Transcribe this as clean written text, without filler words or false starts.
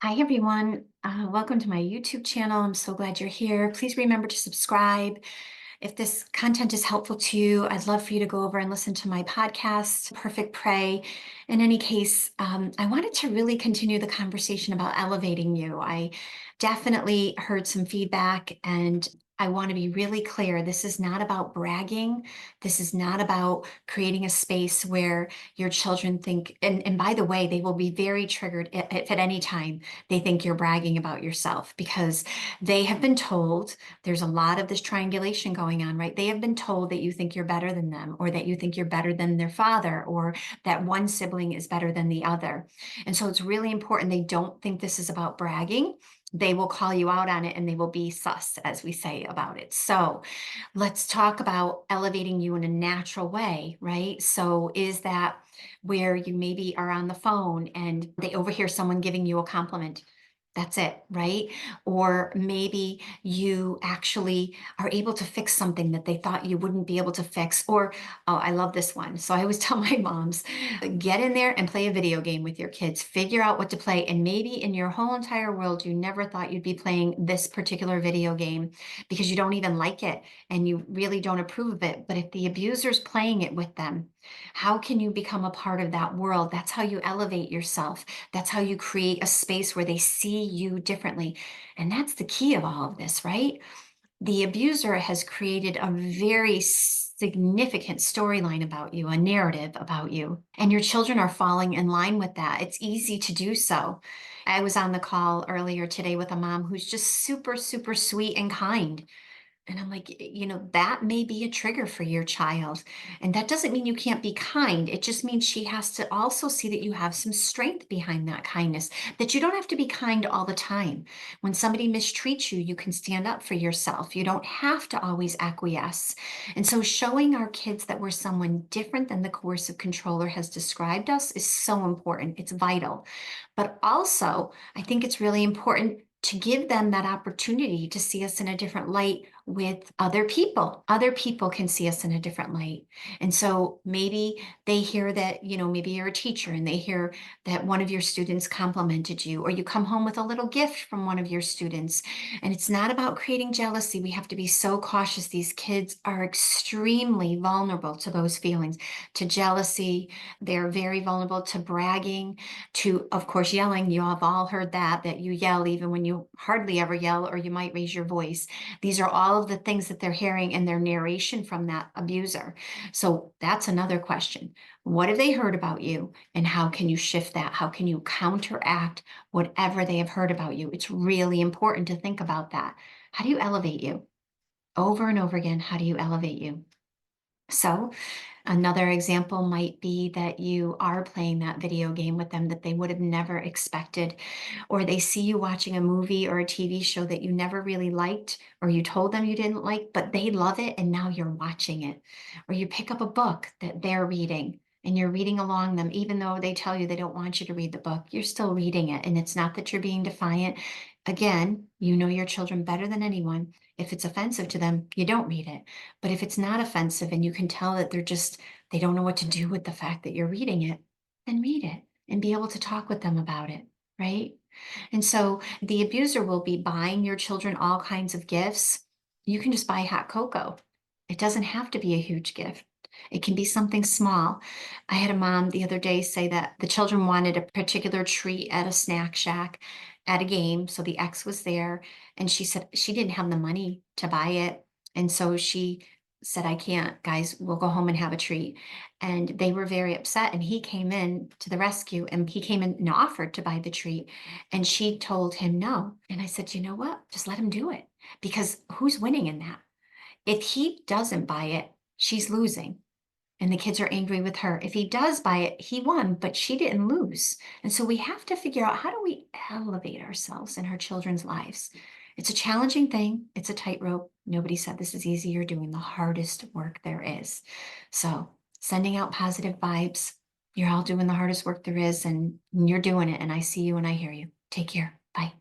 Hi, everyone. Welcome to my YouTube channel. I'm so glad you're here. Please remember to subscribe. If this content is helpful to you, I'd love for you to go over and listen to my podcast, Perfect Prey. In any case, I wanted to really continue the conversation about elevating you. I definitely heard some feedback, and I want to be really clear. This is not about bragging. This is not about creating a space where your children think, and by the way, they will be very triggered if at any time they think you're bragging about yourself because they have been told there's a lot of this triangulation going on, right? They have been told that you think you're better than them, or that you think you're better than their father, or that one sibling is better than the other. And so it's really important they don't think this is about bragging. They will call you out on it and they will be sus, as we say about it. So let's talk about elevating you in a natural way, right? So is that where you maybe are on the phone and they overhear someone giving you a compliment? That's it, right? Or maybe you actually are able to fix something that they thought you wouldn't be able to fix. Or, oh, I love this one. So I always tell my moms, get in there and play a video game with your kids, figure out what to play. And maybe in your whole entire world, you never thought you'd be playing this particular video game because you don't even like it and you really don't approve of it. But if the abuser's playing it with them, how can you become a part of that world? That's how you elevate yourself. That's how you create a space where they see you differently. And that's the key of all of this, right? The abuser has created a very significant storyline about you, a narrative about you, and your children are falling in line with that. It's easy to do so. I was on the call earlier today with a mom who's just super, super sweet and kind. And I'm like, that may be a trigger for your child. And that doesn't mean you can't be kind. It just means she has to also see that you have some strength behind that kindness, that you don't have to be kind all the time. When somebody mistreats you, you can stand up for yourself. You don't have to always acquiesce. And so showing our kids that we're someone different than the coercive controller has described us is so important. It's vital. But also, I think it's really important to give them that opportunity to see us in a different light with other people. Other people can see us in a different light. And so maybe they hear that, maybe you're a teacher and they hear that one of your students complimented you, or you come home with a little gift from one of your students. And it's not about creating jealousy. We have to be so cautious. These kids are extremely vulnerable to those feelings, to jealousy. They're very vulnerable to bragging, to, of course, yelling. You have all heard that you yell even when you hardly ever yell, or you might raise your voice. These are all of the things that they're hearing in their narration from that abuser. So that's another question. What have they heard about you, and how can you shift that? How can you counteract whatever they have heard about you? It's really important to think about that. How do you elevate you? Over and over again, how do you elevate you? So, another example might be that you are playing that video game with them that they would have never expected, or they see you watching a movie or a TV show that you never really liked, or you told them you didn't like, but they love it and now you're watching it. Or you pick up a book that they're reading and you're reading along them, even though they tell you they don't want you to read the book, you're still reading it. And it's not that you're being defiant. Again, you know your children better than anyone. If it's offensive to them, you don't read it. But if it's not offensive and you can tell that they don't know what to do with the fact that you're reading it, then read it and be able to talk with them about it, right? And so the abuser will be buying your children all kinds of gifts. You can just buy hot cocoa. It doesn't have to be a huge gift. It can be something small. I had a mom the other day say that the children wanted a particular treat at a snack shack at a game. So the ex was there, and she said she didn't have the money to buy it. And so she said, I can't, guys, we'll go home and have a treat. And they were very upset. And he came in to the rescue, and he came in and offered to buy the treat. And she told him no. And I said, you know what? Just let him do it, because who's winning in that? If he doesn't buy it, she's losing. And the kids are angry with her. If he does buy it, he won, but she didn't lose. And so we have to figure out, how do we elevate ourselves in our children's lives? It's a challenging thing. It's a tightrope. Nobody said this is easy. You're doing the hardest work there is. So sending out positive vibes. You're all doing the hardest work there is, and you're doing it. And I see you and I hear you. Take care. Bye.